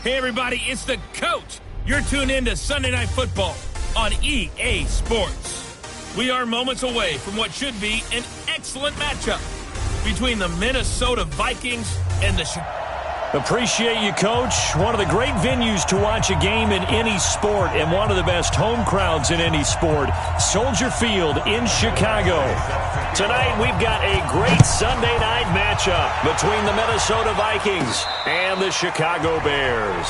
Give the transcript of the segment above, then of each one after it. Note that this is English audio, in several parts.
Hey everybody, it's the coach. You're tuned in to Sunday Night Football on EA Sports. We are moments away from what should be an excellent matchup between the Minnesota Vikings and the Chicago. Appreciate you, Coach. One of the great venues to watch a game in any sport and one of the best home crowds in any sport, Soldier Field in Chicago. Tonight, we've got a great Sunday night matchup between the Minnesota Vikings and the Chicago Bears.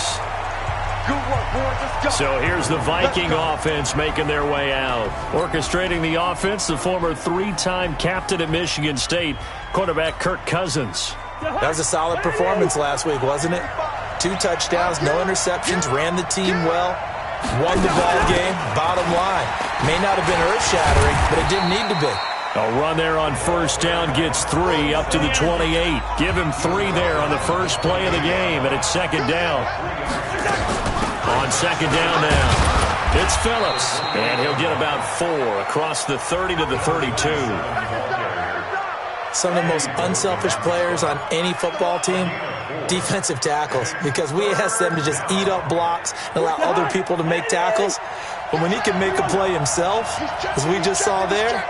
So here's the Viking offense making their way out. Orchestrating the offense, the former three-time captain at Michigan State, quarterback Kirk Cousins. That was a solid performance last week, wasn't it? 2 touchdowns, no interceptions, ran the team well, won the ball game. Bottom line, may not have been earth-shattering, but it didn't need to be. A run there on first down gets 3 up to the 28. Give him 3 there on the first play of the game, and it's second down. On second down now, it's Phillips, and he'll get about 4 across the 30 to the 32. Some of the most unselfish players on any football team, defensive tackles, because we ask them to just eat up blocks and allow other people to make tackles. But when he can make a play himself, as we just saw there,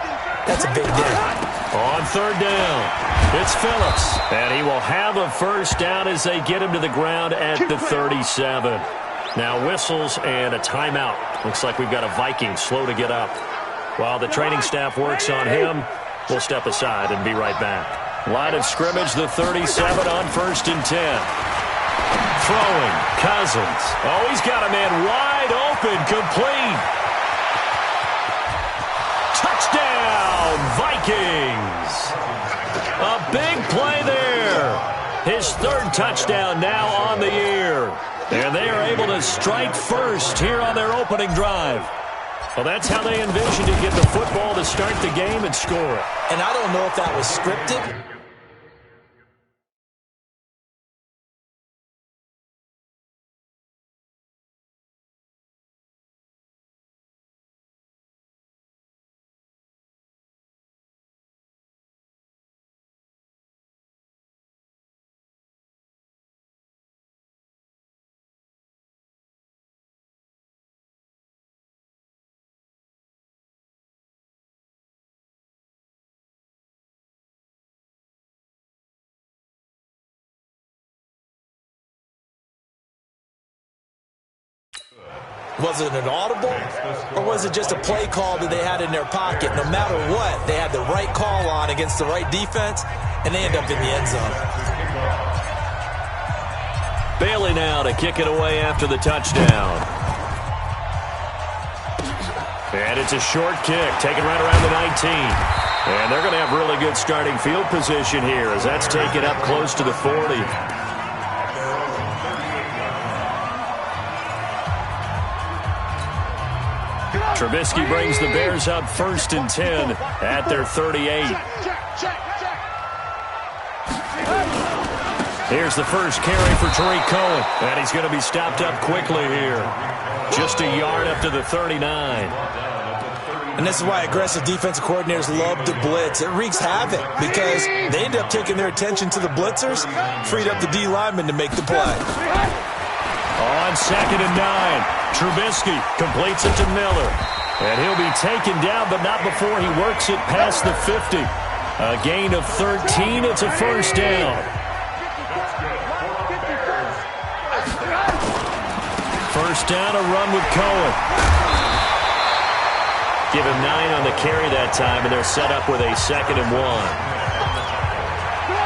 that's a big day. On third down, it's Phillips, and he will have a first down as they get him to the ground at the 37. Now whistles and a timeout. Looks like we've got a Viking slow to get up. While the training staff works on him, we'll step aside and be right back. Line of scrimmage, the 37 on first and 10. Throwing, Cousins. Oh, he's got a man wide open, complete. Touchdown, Vikings. A big play there. His 3rd touchdown now on the year. And they are able to strike first here on their opening drive. Well, that's how they envisioned to get the football to start the game and score it. And I don't know if that was scripted. Was it an audible, or was it just a play call that they had in their pocket? No matter what, they had the right call on against the right defense, and they end up in the end zone. Bailey now to kick it away after the touchdown. And it's a short kick, taken right around the 19. And they're going to have really good starting field position here as that's taken up close to the 40. Trubisky brings the Bears up first and 10 at their 38. Here's the first carry for Tariq Cohen, and he's going to be stopped up quickly here. Just a yard up to the 39. And this is why aggressive defensive coordinators love to blitz. It wreaks havoc because they end up taking their attention to the blitzers, freed up the D lineman to make the play. On second and 9, Trubisky completes it to Miller. And he'll be taken down, but not before he works it past the 50. A gain of 13. It's a first down. First down, a run with Cohen. Give him 9 on the carry that time, and they're set up with a 2nd and 1.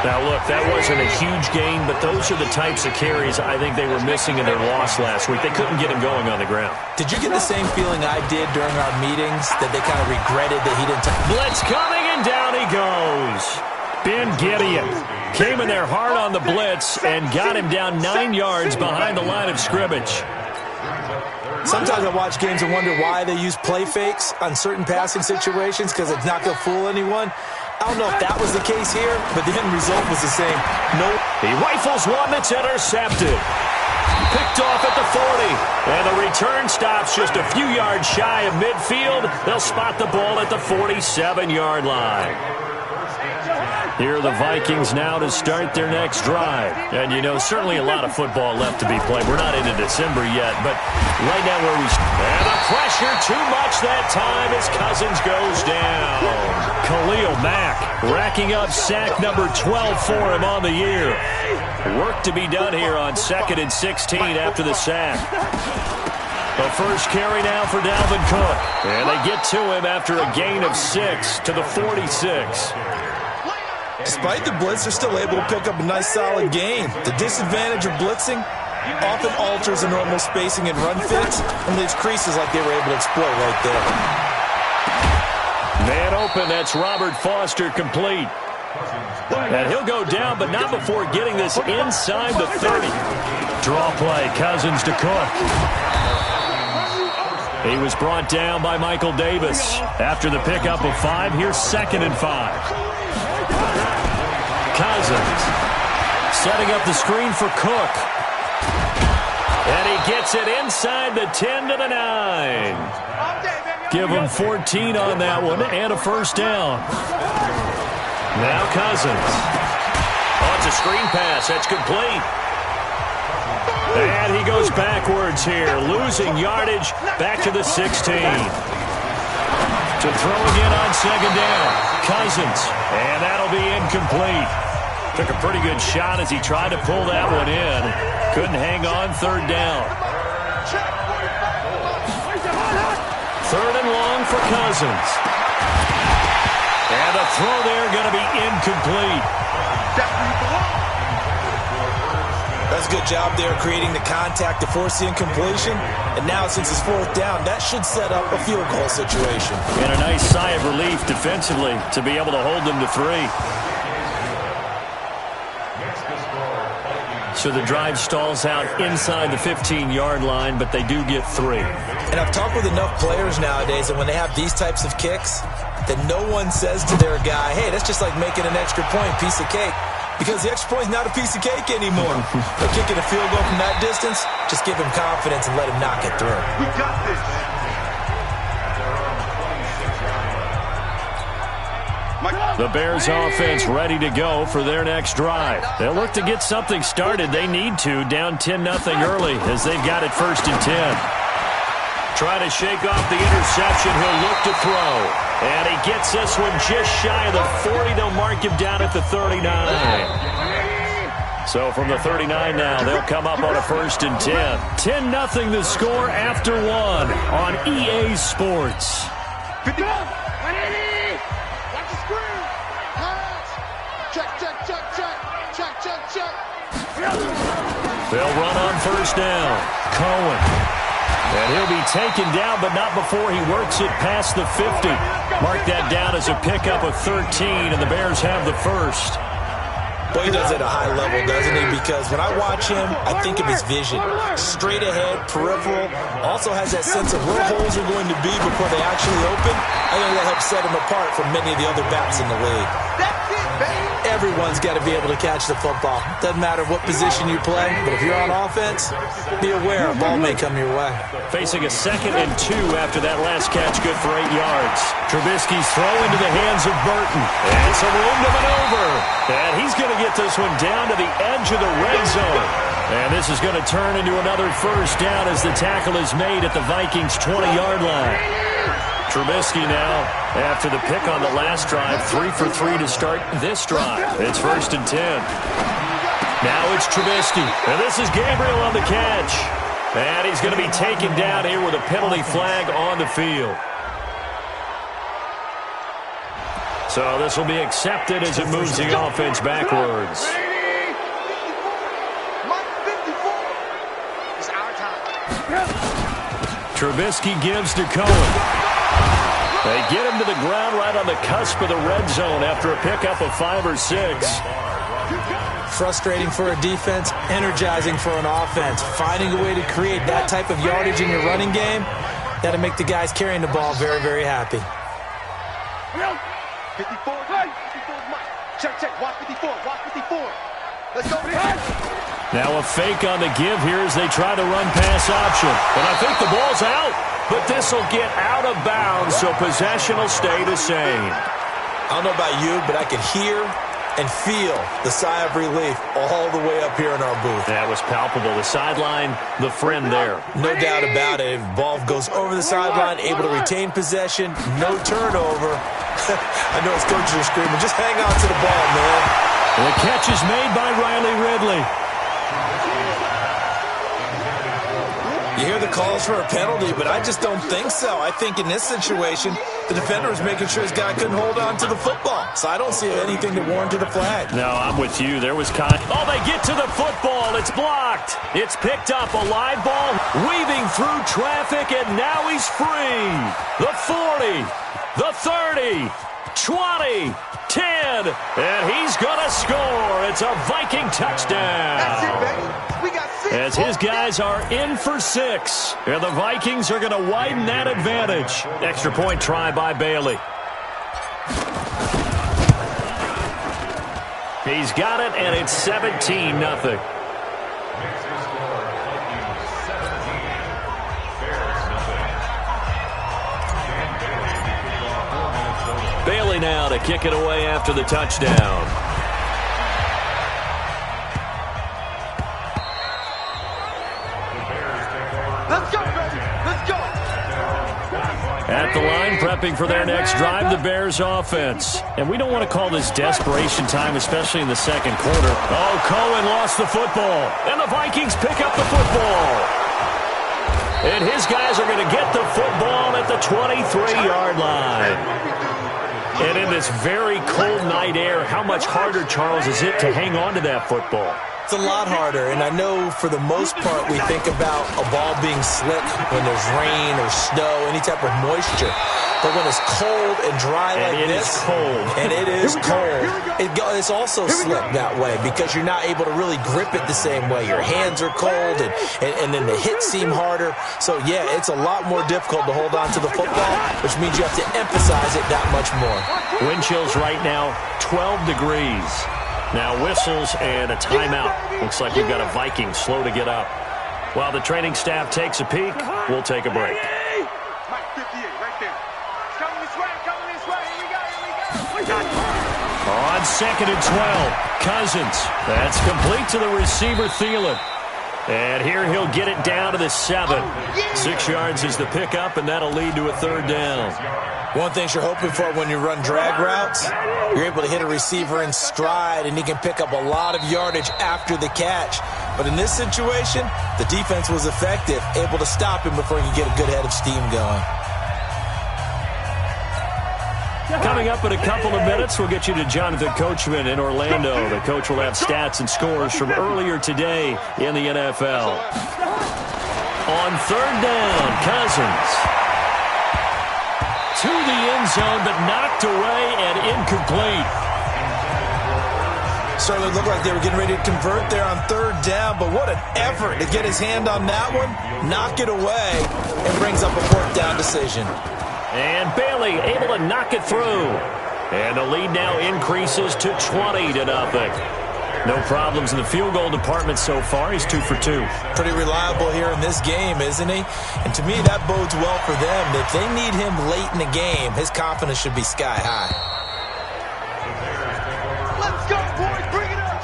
Now, look, that wasn't a huge gain, but those are the types of carries I think they were missing in their loss last week. They couldn't get him going on the ground. Did you get the same feeling I did during our meetings, that they kind of regretted that he didn't... Blitz coming, and down he goes. Ben Gideon came in there hard on the blitz and got him down 9 yards behind the line of scrimmage. Sometimes I watch games and wonder why they use play fakes on certain passing situations because it's not going to fool anyone. I don't know if that was the case here, but the end result was the same. No. He rifles one that's intercepted. Picked off at the 40. And the return stops just a few yards shy of midfield. They'll spot the ball at the 47-yard line. Here are the Vikings now to start their next drive. And, you know, certainly a lot of football left to be played. We're not into December yet, but right now where we... And the pressure too much that time as Cousins goes down. Khalil Mack racking up sack number 12 for him on the year. Work to be done here on 2nd and 16 after the sack. The first carry now for Dalvin Cook. And they get to him after a gain of 6 to the 46. Despite the blitz, they're still able to pick up a nice solid gain. The disadvantage of blitzing often alters the normal spacing and run fits and leaves creases like they were able to exploit right there. Man open, that's Robert Foster complete. And he'll go down, but not before getting this inside the 30. Draw play, Cousins to Cook. He was brought down by Michael Davis. After the pickup of 5, here's 2nd and 5. Cousins setting up the screen for Cook. And he gets it inside the 10 to the 9. Give him 14 on that one and a first down. Now Cousins. Oh, it's a screen pass. That's complete. And he goes backwards here, losing yardage back to the 16. To throw again on 2nd down. Cousins. And that'll be incomplete. Took a pretty good shot as he tried to pull that one in. Couldn't hang on 3rd down. 3rd and long for Cousins. And the throw there going to be incomplete. That's a good job there creating the contact to force the incompletion. And now since it's 4th down, that should set up a field goal situation. And a nice sigh of relief defensively to be able to hold them to 3. So the drive stalls out inside the 15-yard line, but they do get 3. And I've talked with enough players nowadays that when they have these types of kicks, that no one says to their guy, hey, that's just like making an extra point, piece of cake. Because the extra point is not a piece of cake anymore. But kicking a field goal from that distance, just give him confidence and let him knock it through. We got this. The Bears offense ready to go for their next drive. They'll look to get something started. They need to, down 10-0 early as they've got it 1st and 10. Trying to shake off the interception. He'll look to throw. And he gets this one just shy of the 40. They'll mark him down at the 39. So from the 39 now, they'll come up on a 1st and 10. 10-0 the score after 1 on EA Sports. They'll run on 1st down. Cohen. And he'll be taken down, but not before he works it past the 50. Mark that down as a pickup of 13, and the Bears have the 1st. Boy, he does it at a high level, doesn't he? Because when I watch him, I think of his vision. Straight ahead, peripheral. Also has that sense of where holes are going to be before they actually open. I think that helps set him apart from many of the other backs in the league. That's it, baby. Everyone's got to be able to catch the football. Doesn't matter what position you play, but if you're on offense, be aware a ball may come your way. Facing a 2nd and 2 after that last catch, good for 8 yards. Trubisky's throw into the hands of Burton. And some room to maneuver. And he's going to get this one down to the edge of the red zone. And this is going to turn into another 1st down as the tackle is made at the Vikings' 20-yard line. Trubisky now, after the pick on the last drive, 3 for 3 to start this drive. It's 1st and 10. Now it's Trubisky, and this is Gabriel on the catch. And he's going to be taken down here with a penalty flag on the field. So this will be accepted as it moves the offense backwards. Trubisky gives to Cohen. They get him to the ground right on the cusp of the red zone after a pickup of 5 or 6. Frustrating for a defense, energizing for an offense. Finding a way to create that type of yardage in your running game, that'll make the guys carrying the ball very, very happy. 54, Mike. Check. Watch 54. Let's go. Now a fake on the give here as they try to run pass option. And I think the ball's out. But this will get out of bounds, so possession will stay the same. I don't know about you, but I could hear and feel the sigh of relief all the way up here in our booth. That was palpable. The sideline, the friend there. No doubt about it. Ball goes over the sideline, able to retain possession, no turnover. I know his coaches are screaming, just hang on to the ball, man. And the catch is made by Riley Ridley. You hear the calls for a penalty, but I just don't think so. I think in this situation, the defender was making sure his guy couldn't hold on to the football. So I don't see anything to warrant a flag. No, I'm with you. There was Oh, they get to the football. It's blocked. It's picked up. A live ball weaving through traffic, and now he's free. The 40, the 30, 20, 10, and he's going to score. It's a Viking touchdown. That's it, baby. We got 6. As his guys are in for 6. And the Vikings are going to widen that advantage. Extra point try by Bailey. He's got it, and it's 17-0. Bailey now to kick it away after the touchdown. Let's go, baby. Let's go. At the line, prepping for their next drive, the Bears offense. And we don't want to call this desperation time, especially in the second quarter. Oh, Cohen lost the football. And the Vikings pick up the football. And his guys are going to get the football at the 23-yard line. And in this very cold night air, how much harder, Charles, is it to hang on to that football? It's a lot harder, and I know for the most part we think about a ball being slick when there's rain or snow, any type of moisture. But when it's cold and dry like this, and it is cold, it's also slick that way because you're not able to really grip it the same way. Your hands are cold, and then the hits seem harder. So, yeah, it's a lot more difficult to hold on to the football, which means you have to emphasize it that much more. Wind chills right now, 12 degrees. Now whistles and a timeout. Looks like we've got a Viking slow to get up. While the training staff takes a peek, we'll take a break. Mike 58 right there. Coming this way, coming this way. Here we go. On 2nd and 12, Cousins. That's complete to the receiver, Thielen. And here he'll get it down to the 7. 6 yards is the pickup, and that'll lead to a 3rd down. One thing you're hoping for when you run drag routes, you're able to hit a receiver in stride, and he can pick up a lot of yardage after the catch. But in this situation, the defense was effective, able to stop him before he could get a good head of steam going. Coming up in a couple of minutes, we'll get you to Jonathan Coachman in Orlando. The coach will have stats and scores from earlier today in the NFL. On 3rd down, Cousins. To the end zone, but knocked away and incomplete. Certainly looked like they were getting ready to convert there on 3rd down, but what an effort to get his hand on that one, knock it away, and brings up a 4th down decision. And Bailey able to knock it through. And the lead now increases to 20-0. No problems in the field goal department so far. He's 2 for 2. Pretty reliable here in this game, isn't he? And to me, that bodes well for them. If they need him late in the game, his confidence should be sky high. Let's go, boys. Bring it up.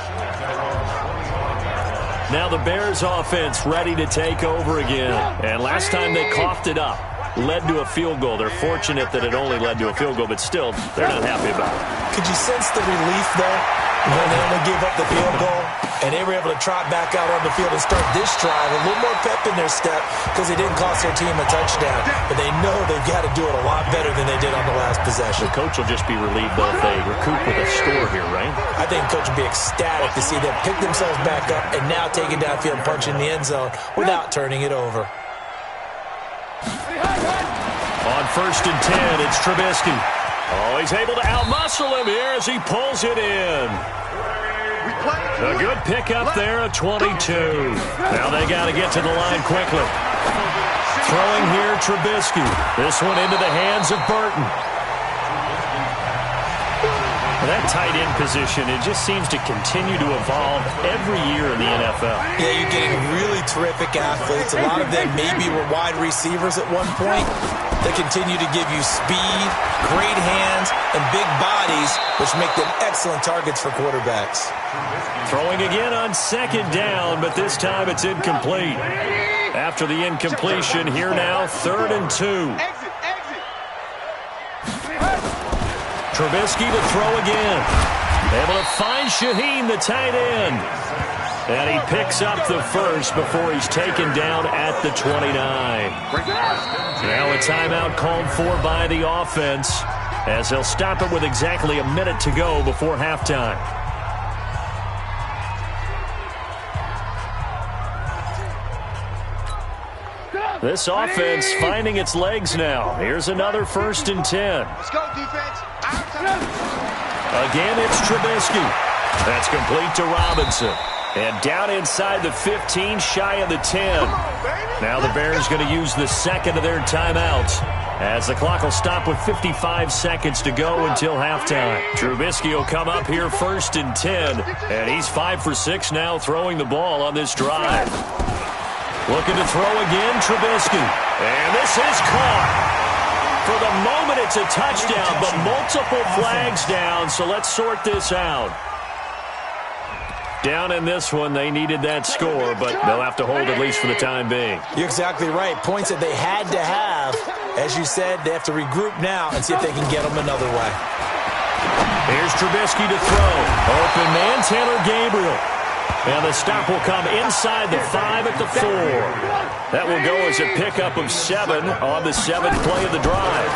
Now the Bears offense ready to take over again. And last time they coughed it up, led to a field goal. They're fortunate that it only led to a field goal, but still, they're not happy about it. Could you sense the relief, though, when they only gave up the field goal, and they were able to trot back out on the field and start this drive, a little more pep in their step because they didn't cost their team a touchdown, but they know they've got to do it a lot better than they did on the last possession. The coach will just be relieved, though, if they recoup with a score here, right? I think the coach will be ecstatic to see them pick themselves back up and now take it downfield and punch in the end zone without turning it over. On 1st and 10, it's Trubisky. Oh, he's able to outmuscle him here as he pulls it in. A good pickup there at 22. Now they got to get to the line quickly. Throwing here, Trubisky. This one into the hands of Burton. that tight end position, it just seems to continue to evolve every year in the NFL. Yeah, you're getting really terrific athletes. A lot of them maybe were wide receivers at one point. They continue to give you speed, great hands, and big bodies, which make them excellent targets for quarterbacks. Throwing again on second down, but this time it's incomplete. After the incompletion, here now, 3rd and 2. Trubisky to throw again. Able to find Shaheen, the tight end. And he picks up the first before he's taken down at the 29. Now a timeout called for by the offense, as they'll stop it with exactly a minute to go before halftime. This offense finding its legs now. Here's another 1st and 10. Let's go, defense. Again, it's Trubisky. That's complete to Robinson. And down inside the 15, shy of the 10. Now the Bears going to use the second of their timeouts, as the clock will stop with 55 seconds to go until halftime. Trubisky will come up here 1st and 10, and he's 5 for 6 now throwing the ball on this drive. Looking to throw again, Trubisky. And this is caught. For the moment, it's a touchdown, but multiple flags down, so let's sort this out. Down in this one, they needed that score, but they'll have to hold at least for the time being. You're exactly right. Points that they had to have. As you said, they have to regroup now and see if they can get them another way. Here's Trubisky to throw. Open man, Taylor Gabriel. And the stop will come inside the 5 at the 4. That will go as a pickup of 7 on the 7th play of the drive.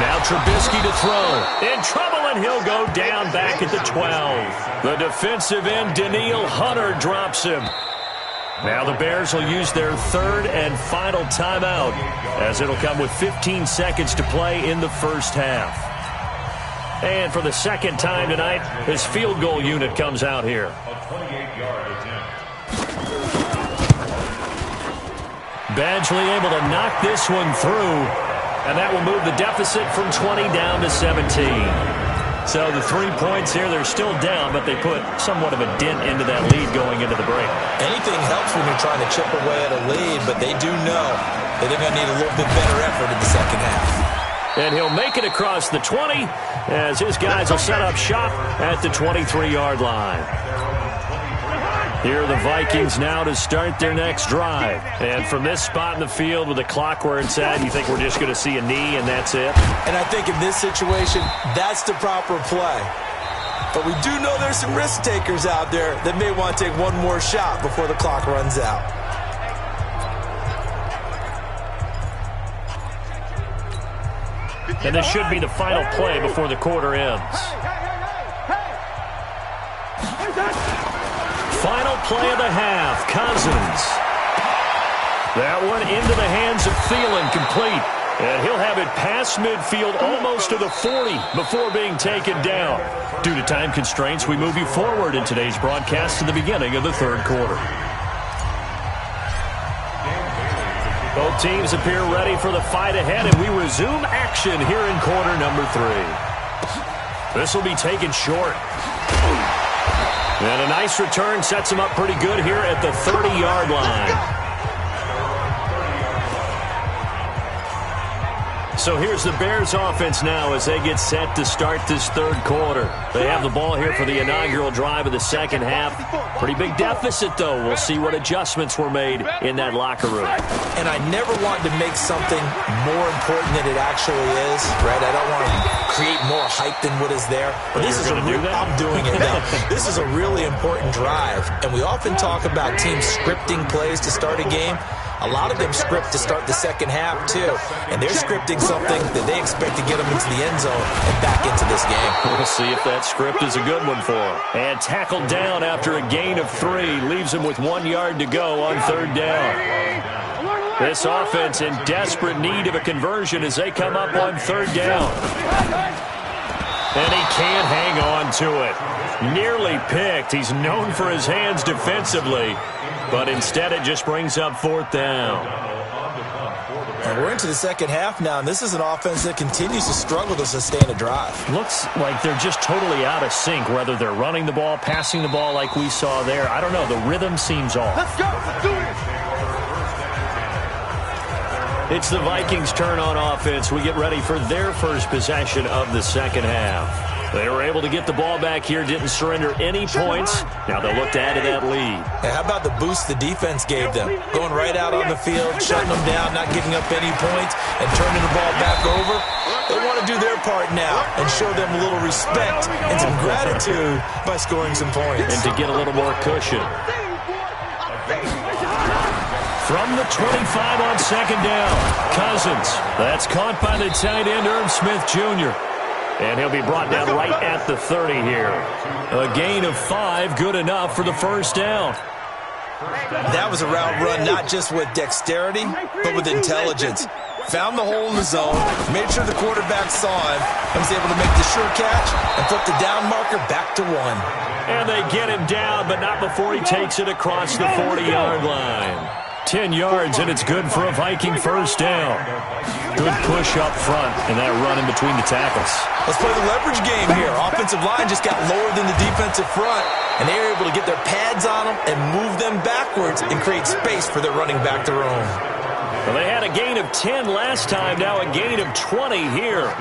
Now Trubisky to throw. In trouble, and he'll go down back at the 12. The defensive end, Danielle Hunter, drops him. Now the Bears will use their 3rd and final timeout, as it'll come with 15 seconds to play in the first half. And for the second time tonight, his field goal unit comes out here. Badgley able to knock this one through, and that will move the deficit from 20 down to 17. So the 3 points here, they're still down, but they put somewhat of a dent into that lead going into the break. Anything helps when you're trying to chip away at a lead, but they do know that they're going to need a little bit better effort in the second half. And he'll make it across the 20 as his guys will set up shop at the 23-yard line. Here are the Vikings now to start their next drive. And from this spot in the field with the clock where it's at, you think we're just going to see a knee and that's it? And I think in this situation, that's the proper play. But we do know there's some risk takers out there that may want to take one more shot before the clock runs out. And this should be the final play before the quarter ends. Final play of the half, Cousins. That one into the hands of Thielen, complete. And he'll have it past midfield almost to the 40 before being taken down. Due to time constraints, we move you forward in today's broadcast to the beginning of the 3rd quarter. Both teams appear ready for the fight ahead, and we resume action here in quarter number 3. This will be taken short. And a nice return sets him up pretty good here at the 30-yard line. So here's the Bears offense now as they get set to start this 3rd quarter. They have the ball here for the inaugural drive of the second half. Pretty big deficit, though. We'll see what adjustments were made in that locker room. And I never want to make something more important than it actually is, right? I don't want to create more hype than what is there. But this is I'm doing it now. This is a really important drive. And we often talk about teams scripting plays to start a game. A lot of them script to start the second half, too. And they're scripting something that they expect to get them into the end zone and back into this game. We'll see if that script is a good one for them. And tackled down after a gain of 3. Leaves them with 1 yard to go on 3rd down. This offense in desperate need of a conversion as they come up on 3rd down. And he can't hang on to it. Nearly picked. He's known for his hands defensively. But instead, it just brings up 4th down. And we're into the second half now, and this is an offense that continues to struggle to sustain a drive. Looks like they're just totally out of sync, whether they're running the ball, passing the ball like we saw there. I don't know. The rhythm seems off. Let's go. Let's do it. It's the Vikings' turn on offense. We get ready for their first possession of the second half. They were able to get the ball back here, didn't surrender any points. Now they'll look to add to that lead. And how about the boost the defense gave them? Going right out on the field, shutting them down, not giving up any points, and turning the ball back over. They want to do their part now and show them a little respect and some gratitude by scoring some points. And to get a little more cushion. From the 25 on second down, Cousins. That's caught by the tight end, Irv Smith Jr. And he'll be brought down right at the 30 here. A gain of 5, good enough for the first down. That was a route run not just with dexterity, but with intelligence. Found the hole in the zone, made sure the quarterback saw him, and was able to make the sure catch and flip the down marker back to 1. And they get him down, but not before he takes it across the 40-yard line. 10 yards, and it's good for a Viking first down. Good push up front, and that run in between the tackles. Let's play the leverage game here. Offensive line just got lower than the defensive front, and they were able to get their pads on them and move them backwards and create space for their running back to roam. Well, they had a gain of 10 last time, now a gain of 20 here.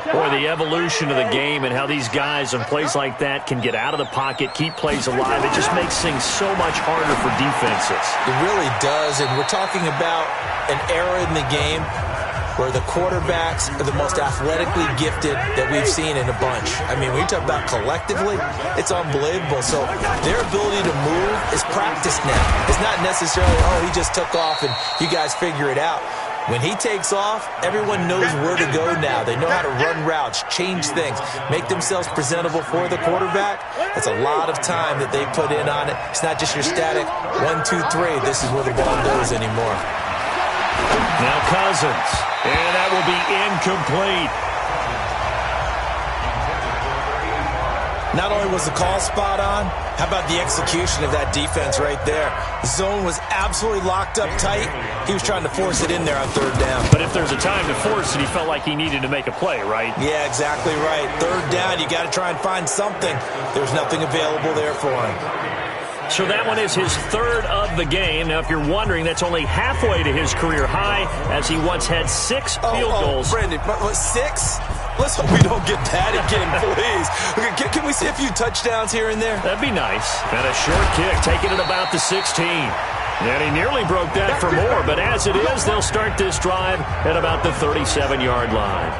Boy, the evolution of the game and how these guys on plays like that can get out of the pocket, keep plays alive, it just makes things so much harder for defenses. It really does, and we're talking about an era in the game where the quarterbacks are the most athletically gifted that we've seen in a bunch. I mean, when you talk about collectively, it's unbelievable. So their ability to move is practiced now. It's not necessarily, oh, he just took off and you guys figure it out. When he takes off, everyone knows where to go now. They know how to run routes, change things, make themselves presentable for the quarterback. That's a lot of time that they put in on it. It's not just your static 1, 2, 3. This is where the ball goes anymore. Now Cousins, and that will be incomplete. Not only was the call spot on, how about the execution of that defense right there? The zone was absolutely locked up tight. He was trying to force it in there on third down. But if there's a time to force it, he felt like he needed to make a play, right? Yeah, exactly right. Third down, you got to try and find something. There's nothing available there for him. So that one is his third of the game. Now, if you're wondering, that's only halfway to his career high, as he once had 6 field goals. Brandon, what, 6? Let's hope we don't get that again, please. Okay, can we see a few touchdowns here and there? That'd be nice. And a short kick, taking it about the 16. And he nearly broke that for more, but as it is, they'll start this drive at about the 37-yard line.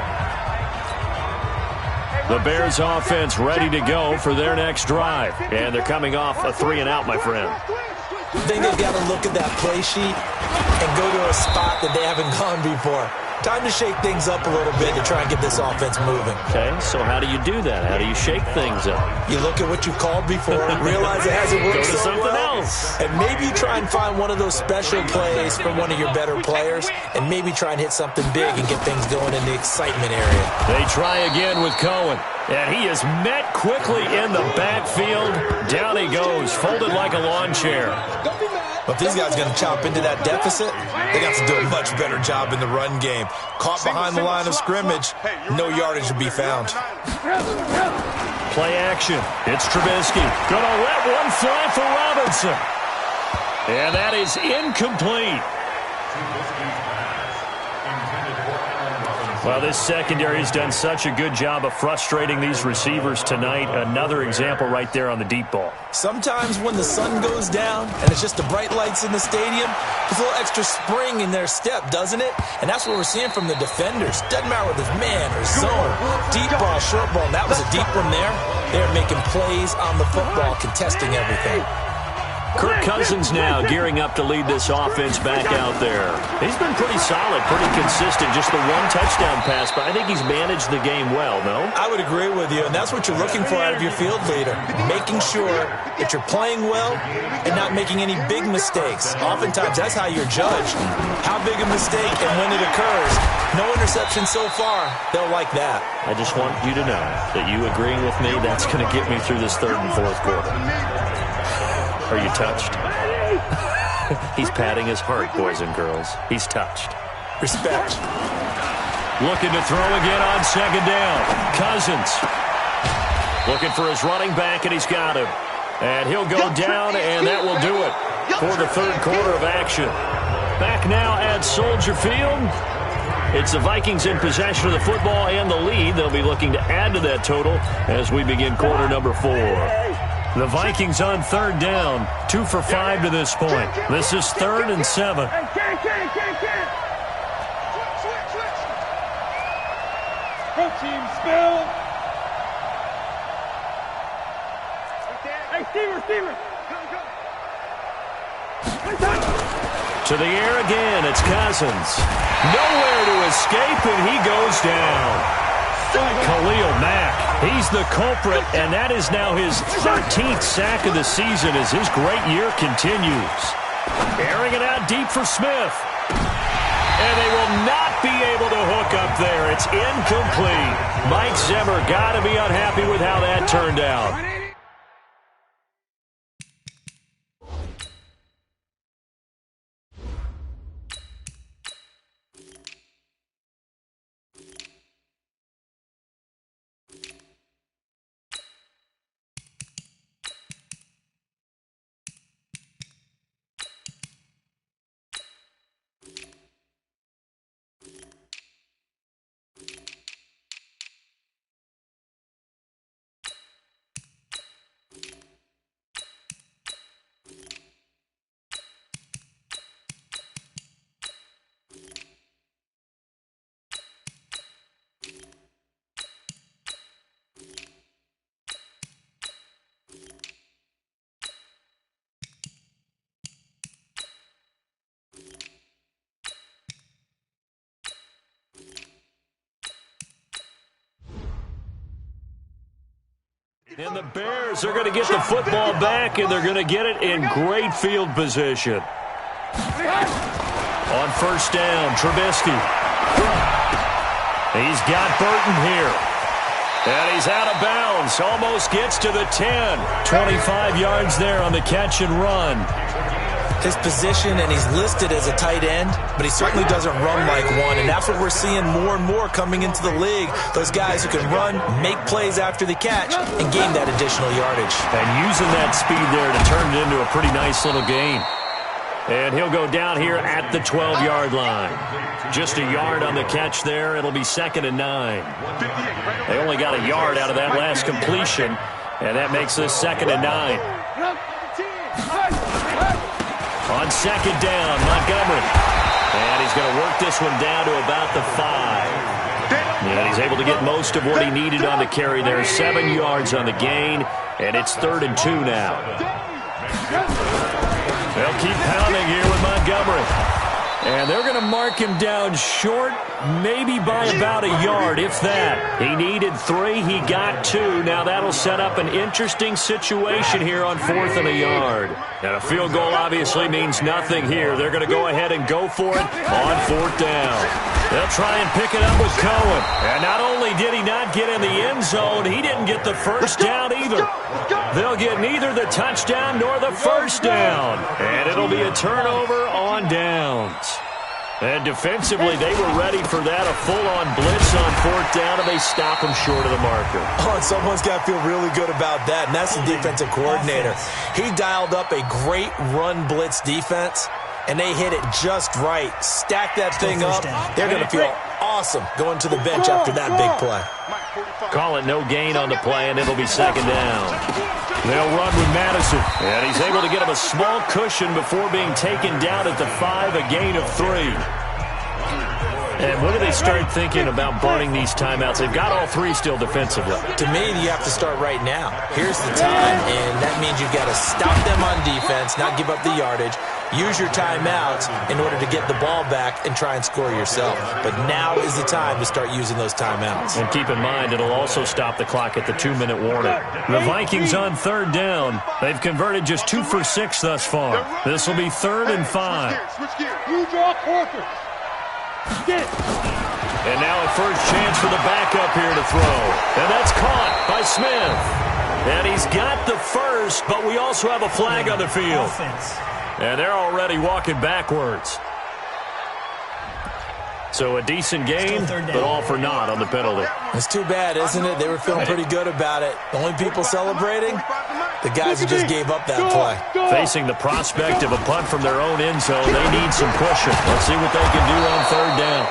The Bears offense ready to go for their next drive. And they're coming off a 3-and-out, my friend. I think they've got to look at that play sheet and go to a spot that they haven't gone before. Time to shake things up a little bit to try and get this offense moving. Okay, so how do you do that? How do you shake things up? You look at what you've called before, realize it hasn't worked Go to so something well, else. and maybe try and find one of those special plays from one of your better players, and maybe try and hit something big and get things going in the excitement area. They try again with Cohen. And he is met quickly in the backfield. Down he goes, folded like a lawn chair. But if these guys are going to chop into that deficit, they got to do a much better job in the run game. Caught behind the line of scrimmage, no yardage to be found. Play action. It's Trubisky. Gonna let one fly for Robinson. And that is incomplete. Well, this secondary has done such a good job of frustrating these receivers tonight. Another example right there on the deep ball. Sometimes when the sun goes down and it's just the bright lights in the stadium, there's a little extra spring in their step, doesn't it? And that's what we're seeing from the defenders. Doesn't matter whether it's man or zone, deep ball, short ball. And that was a deep one there. They're making plays on the football, contesting everything. Kirk Cousins now gearing up to lead this offense back out there. He's been pretty solid, pretty consistent. Just the one touchdown pass, but I think he's managed the game well, no? I would agree with you, and that's what you're looking for out of your field leader. Making sure that you're playing well and not making any big mistakes. Oftentimes, that's how you're judged. How big a mistake and when it occurs. No interception so far. They'll like that. I just want you to know that you agreeing with me, that's going to get me through this third and fourth quarter. Are you touched? He's patting his heart, boys and girls. He's touched. Respect. Looking to throw again on second down. Cousins. Looking for his running back, and he's got him. And he'll go down, and that will do it for the third quarter of action. Back now at Soldier Field. It's the Vikings in possession of the football and the lead. They'll be looking to add to that total as we begin quarter number 4. The Vikings on third down, 2 for 5 to this point. This is 3rd and 7. Go team, spill. Hey, Stever. To the air again, it's Cousins. Nowhere to escape, and he goes down. Khalil Mack, he's the culprit, and that is now his 13th sack of the season as his great year continues. Airing it out deep for Smith. And they will not be able to hook up there. It's incomplete. Mike Zimmer got to be unhappy with how that turned out. And the Bears are going to get the football back, and they're going to get it in great field position. On first down, Trubisky. He's got Burton here. And he's out of bounds. Almost gets to the 10. 25 yards there on the catch and run. His position, and he's listed as a tight end, but he certainly doesn't run like one, and that's what we're seeing more and more coming into the league. Those guys who can run, make plays after the catch, and gain that additional yardage. And using that speed there to turn it into a pretty nice little gain. And he'll go down here at the 12-yard line. Just a yard on the catch there. It'll be 2nd and 9. They only got a yard out of that last completion, and that makes this 2nd and 9. On second down, Montgomery. And he's going to work this one down to about the 5. And he's able to get most of what he needed on the carry there. 7 yards on the gain, and it's 3rd and 2 now. They'll keep pounding here with Montgomery. And they're going to mark him down short, maybe by about a yard, if that. He needed 3. He got 2. Now that'll set up an interesting situation here on 4th and a yard. And a field goal obviously means nothing here. They're going to go ahead and go for it on 4th down. They'll try and pick it up with Cohen. And not only did he not get in the end zone, he didn't get the first down either. They'll get neither the touchdown nor the first down. And it'll be a turnover on downs. And defensively, they were ready for that, a full-on blitz on 4th down, and they stop him short of the marker. Oh, and someone's got to feel really good about that, and that's the defensive coordinator. He dialed up a great run blitz defense, and they hit it just right. Stack that thing up. They're going to feel awesome going to the bench after that big play. Call it no gain on the play, and it'll be 2nd down. They'll run with Madison, and he's able to get him a small cushion before being taken down at the 5, a gain of 3. And when do they start thinking about burning these timeouts? They've got all 3 still defensively. To me, you have to start right now. Here's the time, and that means you've got to stop them on defense, not give up the yardage, use your timeouts in order to get the ball back and try and score yourself. But now is the time to start using those timeouts. And keep in mind, it'll also stop the clock at the 2-minute warning. The Vikings on 3rd down. They've converted just 2 for 6 thus far. This will be 3rd and 5. You draw quarter. And now a first chance for the backup here to throw. And that's caught by Smith. And he's got the first, but we also have a flag on the field. And they're already walking backwards. So a decent gain, but all for naught on the penalty. It's too bad, isn't it? They were feeling pretty good about it. The only people celebrating, the guys who just gave up that play. Facing the prospect of a punt from their own end zone, they need some pushing. Let's see what they can do on third down.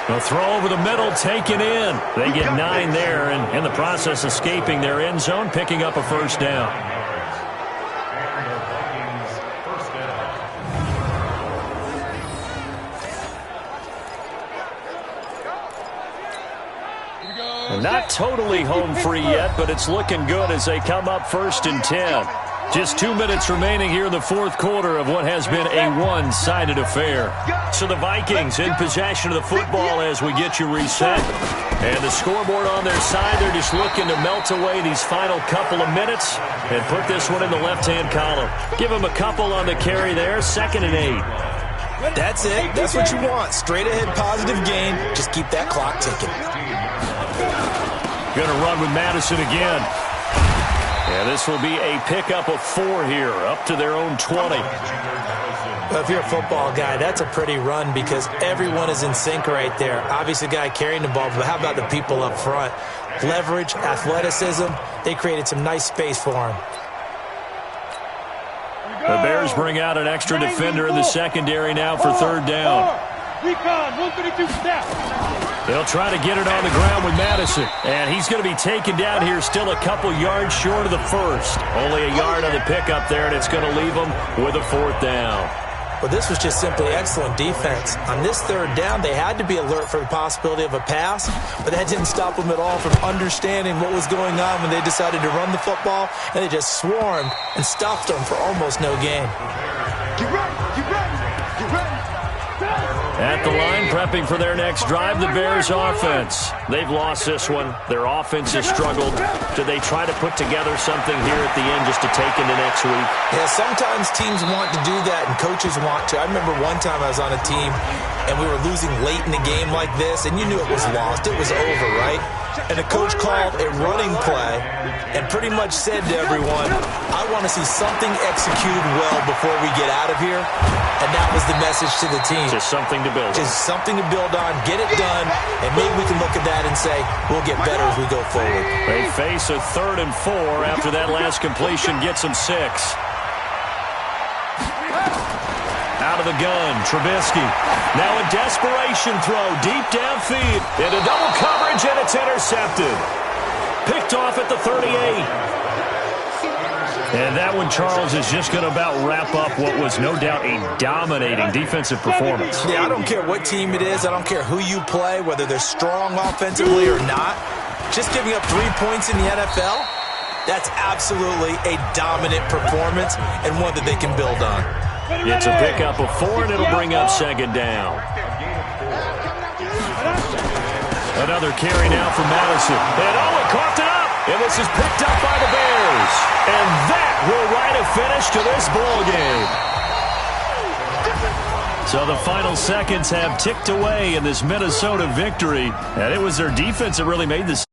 A throw over the middle, taken in. They get 9 there, and in the process escaping their end zone, picking up a first down. Not totally home free yet, but it's looking good as they come up 1st and 10. Just 2 minutes remaining here in the fourth quarter of what has been a one-sided affair. So the Vikings in possession of the football as we get you reset. And the scoreboard on their side, they're just looking to melt away these final couple of minutes and put this one in the left-hand column. Give them a couple on the carry there, 2nd and 8. That's it. That's what you want. Straight ahead positive gain. Just keep that clock ticking. Going to run with Madison again. And this will be a pickup of 4 here, up to their own 20. Well, if you're a football guy, that's a pretty run because everyone is in sync right there. Obviously, the guy carrying the ball, but how about the people up front? Leverage, athleticism, they created some nice space for him. The Bears bring out an extra defender in the secondary now for third down. They'll try to get it on the ground with Madison. And he's going to be taken down here still a couple yards short of the first. Only a yard on the pickup there, and it's going to leave them with a 4th down. Well, this was just simply excellent defense. On this third down, they had to be alert for the possibility of a pass, but that didn't stop them at all from understanding what was going on when they decided to run the football, and they just swarmed and stopped them for almost no gain. Get ready, get ready, get ready. At the line, prepping for their next drive, the Bears offense. They've lost this one. Their offense has struggled. Do they try to put together something here at the end just to take into next week? Yeah, sometimes teams want to do that and coaches want to. I remember one time I was on a team and we were losing late in the game like this, and you knew it was lost. It was over, right? And the coach called a running play and pretty much said to everyone, I want to see something executed well before we get out of here. And that was the message to the team. Just something to build on. Just something to build on, get it done, and maybe we can look at that and say, we'll get better as we go forward. They face a 3rd and 4 after that last completion gets them 6. Out of the gun, Trubisky. Now a desperation throw deep downfield. Into double coverage, and it's intercepted. Picked off at the 38. And that one, Charles, is just going to about wrap up what was no doubt a dominating defensive performance. Yeah, I don't care what team it is. I don't care who you play, whether they're strong offensively or not. Just giving up 3 points in the NFL, that's absolutely a dominant performance and one that they can build on. It's a pickup of 4, and it'll bring up 2nd down. Another carry now for Madison. And Owen coughed it up. And this is picked up by the Bears. And that will write a finish to this ball game. So the final seconds have ticked away in this Minnesota victory. And it was their defense that really made this.